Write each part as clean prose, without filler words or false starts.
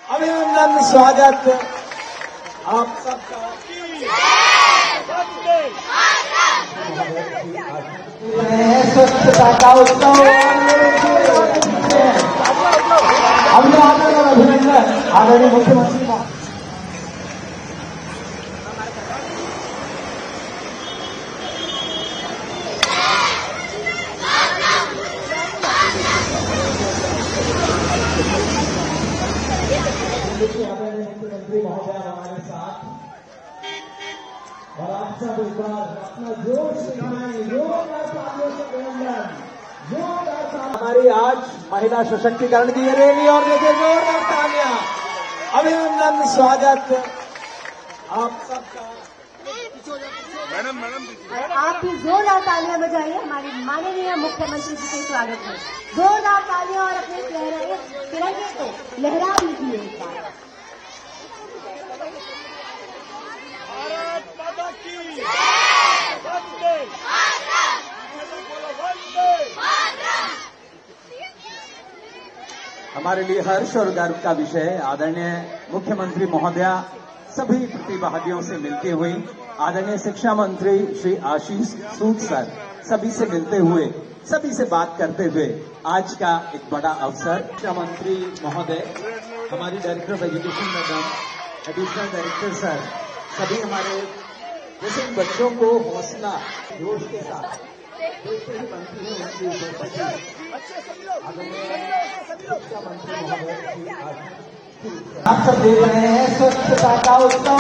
अभिनंदन स्वागत आप सबका। स्वच्छता का उत्सव अभिनंदन आदरणीय मुख्यमंत्री। मुख्यमंत्री महोदय हमारे साथ और आप सब एक बार अपना जोर से हमारी आज महिला सशक्तिकरण की रैली और देखिए जोरदार तालियां। अभिनंदन स्वागत आप सबका। मैडम आप भी जोरदार तालियां बजाइए हमारी माननीय मुख्यमंत्री जी के स्वागत में। जोरदार तालियां और अपने तिरंगे को लहरा दीजिए एक बार। हमारे लिए हर्ष और गर्व का विषय आदरणीय मुख्यमंत्री महोदया सभी प्रतिभागियों से मिलती हुई, आदरणीय शिक्षा मंत्री श्री आशीष सूद सर सभी से मिलते हुए, सभी से बात करते हुए आज का एक बड़ा अवसर। शिक्षा मंत्री महोदय, हमारी director of education madam, additional director sir, सभी हमारे जैसे बच्चों को हौसला जोश के साथ देते ही बनती है उनकी उपस्थिति। शिक्षा मंत्री महोदय आप सब देख रहे हैं स्वच्छता का उत्सव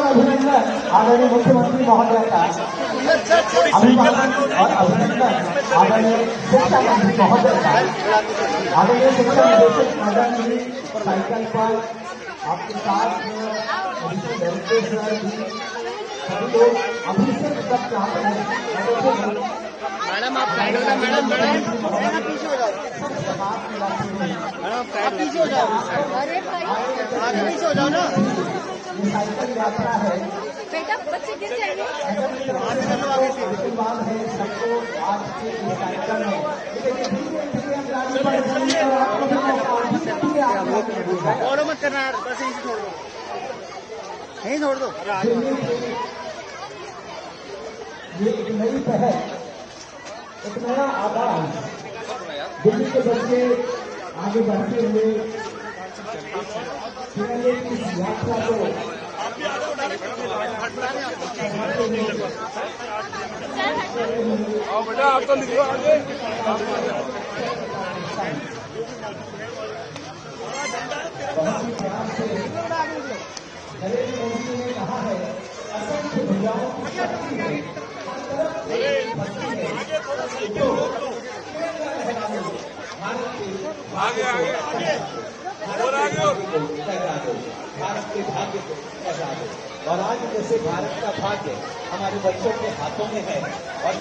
अभिनंदन आदरणीय मुख्यमंत्री महोदय का अभिनंदन और अभिनंदन आदरणीय शिक्षा मंत्री महोदय का। आदरणीय शिक्षा निदेशक मैडम जी साइकिल पर आपके साथ डायरेक्टर सर भी सभी लोग अभी से सब चाहते हैं। मैडम आप साइड हो जाओ। मैडम पीछे हो जाओ। मैडम आप पीछे हो जाओ। अरे भाई आप पीछे हो जाओ ना। ये साइकिल यात्रा है बेटा बच्चे गिर जाएंगे। आशीर्वाद है सबको आज के इस कार्यक्रम में। छोड़ो मत करना यार, बस यहीं से छोड़ दो, यहीं छोड़ दो। ये एक नई पहल, एक नया आगाज दिल्ली के बच्चे आगे बढ़ते हुए तिरंगे की इस यात्रा को बेटा आप तो निकलो आगे। बहुत ही प्यार से नरेंद्र मोदी ने कहा है असंख्य भुजाओं की शक्ति है, भारत के भाग्य को फैला दो। और आज जैसे भारत का भाग्य हमारे बच्चों के हाथों में है और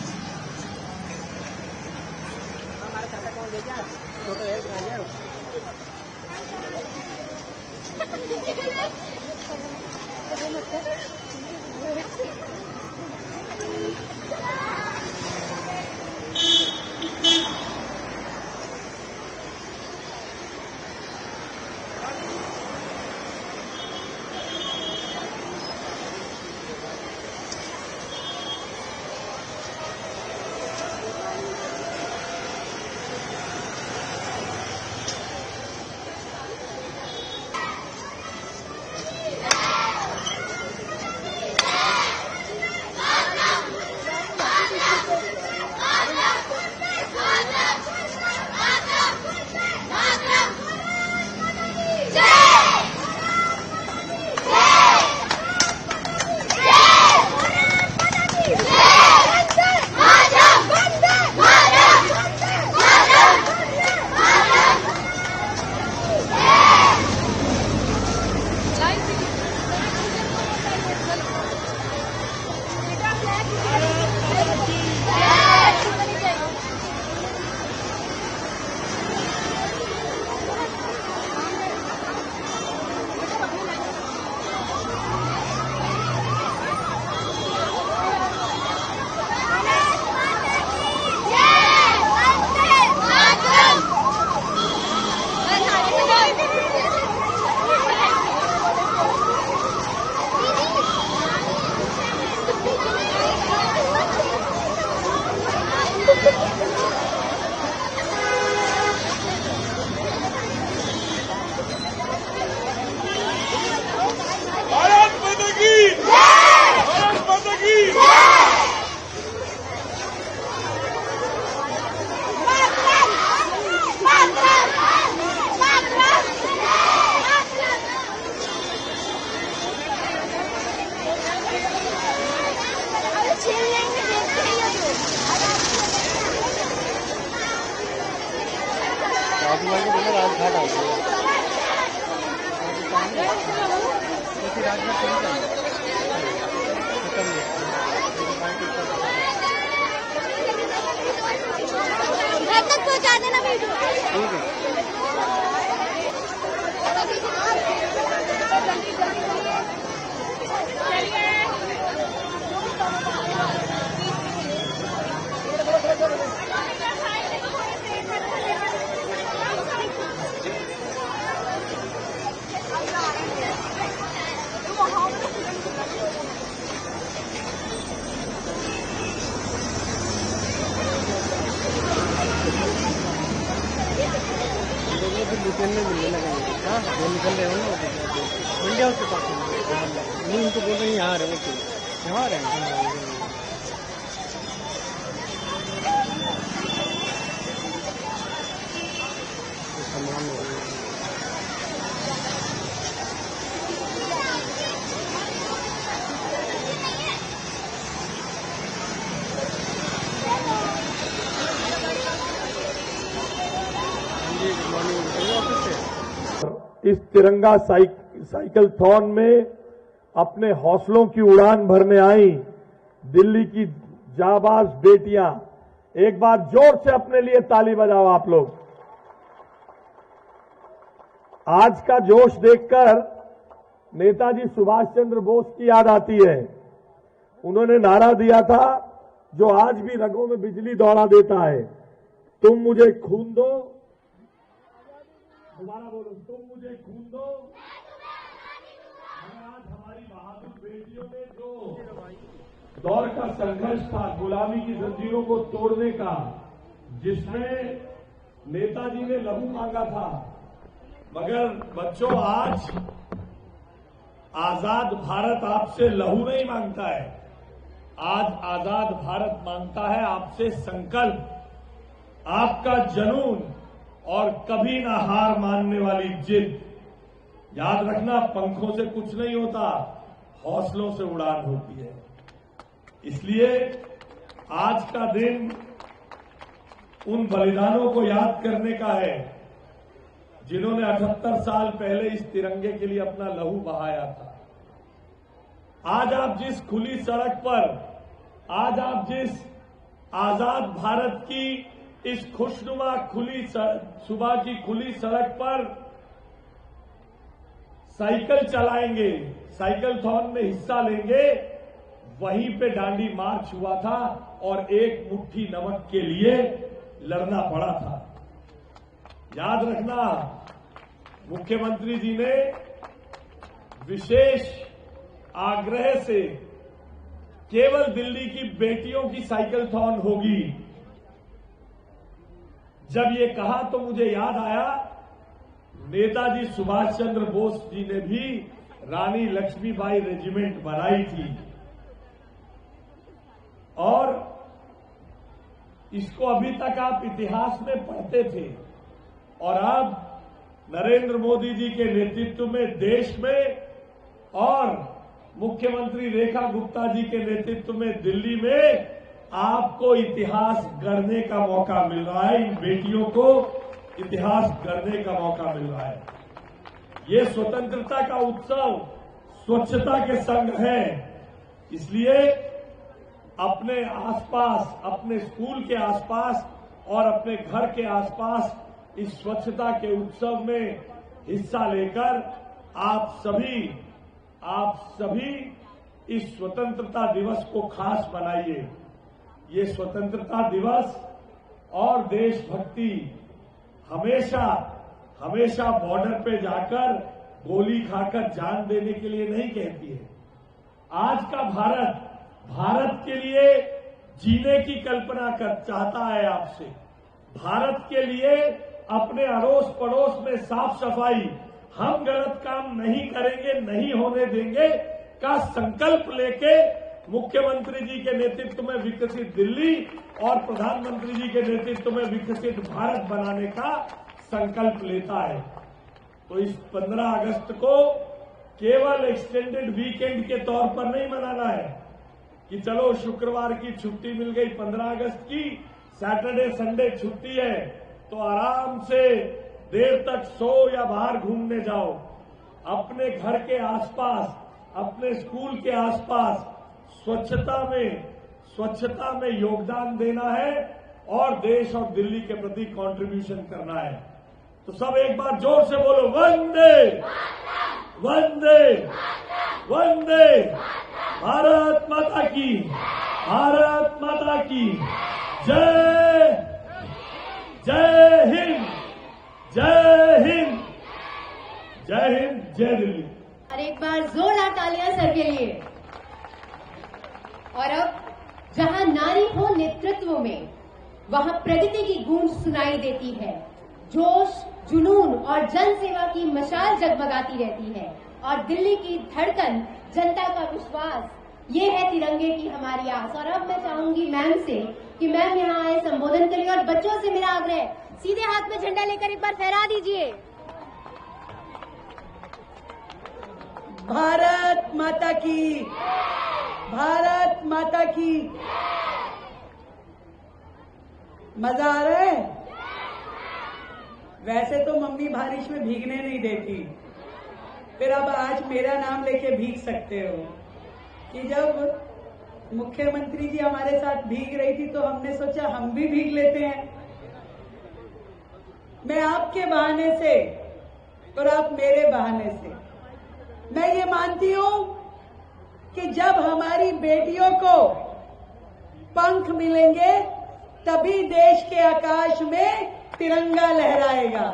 राजकुमार को बोला राजघाट आ गया राजघाट घर तक पहुंचा देना वीडियो। ठीक है। निकलने मिलने लगा वो निकल रहे हो ना मिल गया उसके पास नहीं उनको बोल रहे हैं यहाँ रहे वो यहाँ रहे इस तिरंगा साइकिल थॉन में अपने हौसलों की उड़ान भरने आई दिल्ली की जाबाज बेटियां, एक बार जोर से अपने लिए ताली बजाओ आप लोग। आज का जोश देखकर नेताजी सुभाष चंद्र बोस की याद आती है। उन्होंने नारा दिया था जो आज भी रगों में बिजली दौड़ा देता है, तुम मुझे खून दो, दोबारा बोलो, तुम मुझे खून दो। आज हमारी बहादुर बेटियों ने जो दौर का संघर्ष था गुलामी की जंजीरों को तोड़ने का, जिसमें नेताजी ने लहू मांगा था, मगर बच्चों आज आजाद भारत आपसे लहू नहीं मांगता है, आज आजाद भारत मांगता है आपसे संकल्प, आपका जुनून और कभी ना हार मानने वाली जिद। याद रखना, पंखों से कुछ नहीं होता, हौसलों से उड़ान होती है। इसलिए आज का दिन उन बलिदानों को याद करने का है जिन्होंने 78 साल पहले इस तिरंगे के लिए अपना लहू बहाया था। आज आप जिस खुली सड़क पर, आज आप जिस आजाद भारत की इस खुशनुमा खुली सुबह की खुली सड़क पर साइकिल चलाएंगे, साइकिल थॉन में हिस्सा लेंगे, वहीं पे दांडी मार्च हुआ था और एक मुट्ठी नमक के लिए लड़ना पड़ा था। याद रखना, मुख्यमंत्री जी ने विशेष आग्रह से केवल दिल्ली की बेटियों की साइकिल थॉन होगी। जब ये कहा तो मुझे याद आया, नेताजी सुभाष चंद्र बोस जी ने भी रानी लक्ष्मीबाई रेजिमेंट बनाई थी और इसको अभी तक आप इतिहास में पढ़ते थे, और अब नरेंद्र मोदी जी के नेतृत्व में देश में और मुख्यमंत्री रेखा गुप्ता जी के नेतृत्व में दिल्ली में आपको इतिहास गढ़ने का मौका मिल रहा है। इन बेटियों को इतिहास गढ़ने का मौका मिल रहा है। ये स्वतंत्रता का उत्सव स्वच्छता के संग है, इसलिए अपने आसपास, अपने स्कूल के आसपास और अपने घर के आसपास इस स्वच्छता के उत्सव में हिस्सा लेकर आप सभी इस स्वतंत्रता दिवस को खास बनाइए। ये स्वतंत्रता दिवस और देशभक्ति हमेशा बॉर्डर पे जाकर गोली खाकर जान देने के लिए नहीं कहती है। आज का भारत के लिए जीने की कल्पना चाहता है आपसे। भारत के लिए अपने अड़ोस पड़ोस में साफ सफाई, हम गलत काम नहीं करेंगे, नहीं होने देंगे का संकल्प लेके मुख्यमंत्री जी के नेतृत्व में विकसित दिल्ली और प्रधानमंत्री जी के नेतृत्व में विकसित भारत बनाने का संकल्प लेता है। तो इस 15 अगस्त को केवल एक्सटेंडेड वीकेंड के तौर पर नहीं मनाना है कि चलो शुक्रवार की छुट्टी मिल गई, 15 अगस्त की सैटरडे संडे छुट्टी है तो आराम से देर तक सो या बाहर घूमने जाओ, अपने घर के आसपास, अपने स्कूल के आसपास स्वच्छता में योगदान देना है और देश और दिल्ली के प्रति कंट्रीब्यूशन करना है। तो सब एक बार जोर से बोलो, वंदे वंदे वंदे, भारत माता की, भारत माता की जय, जय हिंद, जय हिंद, जय हिंद, जय दिल्ली। और एक बार जोरदार तालियां सर के लिए। और अब जहां नारी हो नेतृत्व में, वहां प्रगति की गूंज सुनाई देती है, जोश, जुनून और जन सेवा की मशाल जगमगाती रहती है और दिल्ली की धड़कन, जनता का विश्वास, ये है तिरंगे की हमारी आस। और अब मैं चाहूंगी मैम से कि मैम यहाँ आए, संबोधन करिए और बच्चों से मेरा आग्रह, सीधे हाथ में झंडा लेकर एक बार फहरा दीजिए। भारत माता की, भारत माता की। मजा आ रहा है? वैसे तो मम्मी बारिश में भीगने नहीं देती, फिर अब आज मेरा नाम लेके भीग सकते हो कि जब मुख्यमंत्री जी हमारे साथ भीग रही थी तो हमने सोचा हम भी भीग लेते हैं। मैं आपके बहाने से और आप मेरे बहाने से। मैं ये मानती हूं कि जब हमारी बेटियों को पंख मिलेंगे तभी देश के आकाश में तिरंगा लहराएगा।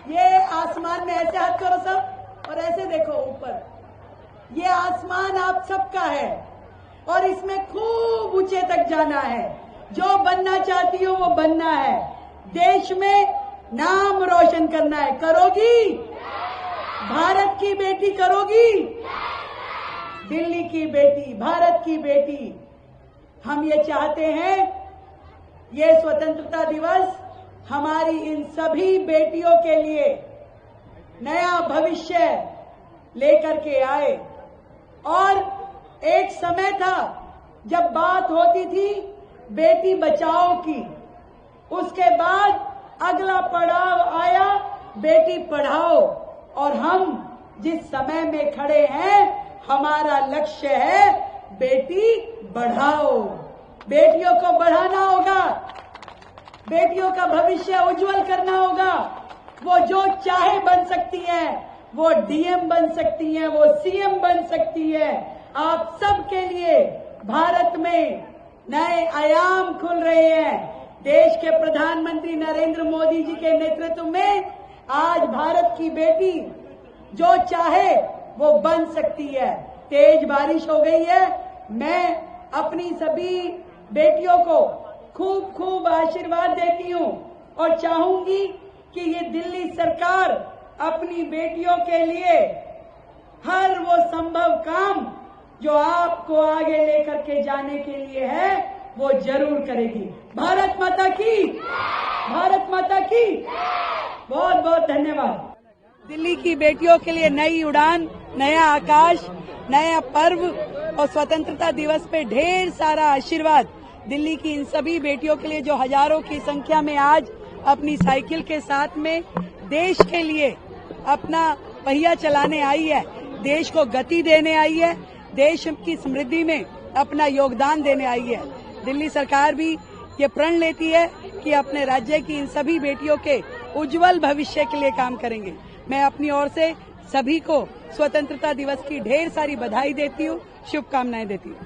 ये आसमान में ऐसे हाथ करो सब और ऐसे देखो ऊपर, ये आसमान आप सबका है और इसमें खूब ऊंचे तक जाना है। जो बनना चाहती हो वो बनना है, देश में नाम रोशन करना है। करोगी? भारत की बेटी करोगी? दिल्ली की बेटी, भारत की बेटी। हम ये चाहते हैं ये स्वतंत्रता दिवस हमारी इन सभी बेटियों के लिए नया भविष्य लेकर के आए। और एक समय था जब बात होती थी बेटी बचाओ की, उसके बाद अगला पड़ाव आया बेटी पढ़ाओ। और हम जिस समय में खड़े हैं हमारा लक्ष्य है बेटी बढ़ाओ। बेटियों को बढ़ाना होगा, बेटियों का भविष्य उज्जवल करना होगा। वो जो चाहे बन सकती है, वो डीएम बन सकती है, वो सीएम बन सकती है। आप सबके लिए भारत में नए आयाम खुल रहे हैं। देश के प्रधानमंत्री नरेंद्र मोदी जी के नेतृत्व में आज भारत की बेटी जो चाहे वो बन सकती है। तेज बारिश हो गई है, मैं अपनी सभी बेटियों को खूब खूब आशीर्वाद देती हूं और चाहूंगी कि ये दिल्ली सरकार अपनी बेटियों के लिए हर वो संभव काम जो आपको आगे लेकर के जाने के लिए है वो जरूर करेगी। भारत माता की, भारत माता की। बहुत बहुत धन्यवाद। दिल्ली की बेटियों के लिए नई उड़ान, नया आकाश, नया पर्व और स्वतंत्रता दिवस पे ढेर सारा आशीर्वाद। दिल्ली की इन सभी बेटियों के लिए जो हजारों की संख्या में आज अपनी साइकिल के साथ में देश के लिए अपना पहिया चलाने आई है, देश को गति देने आई है, देश की समृद्धि में अपना योगदान देने आई है। दिल्ली सरकार भी ये प्रण लेती है कि अपने राज्य की इन सभी बेटियों के उज्जवल भविष्य के लिए काम करेंगे। मैं अपनी ओर से सभी को स्वतंत्रता दिवस की ढेर सारी बधाई देती हूँ, शुभकामनाएं देती हूँ।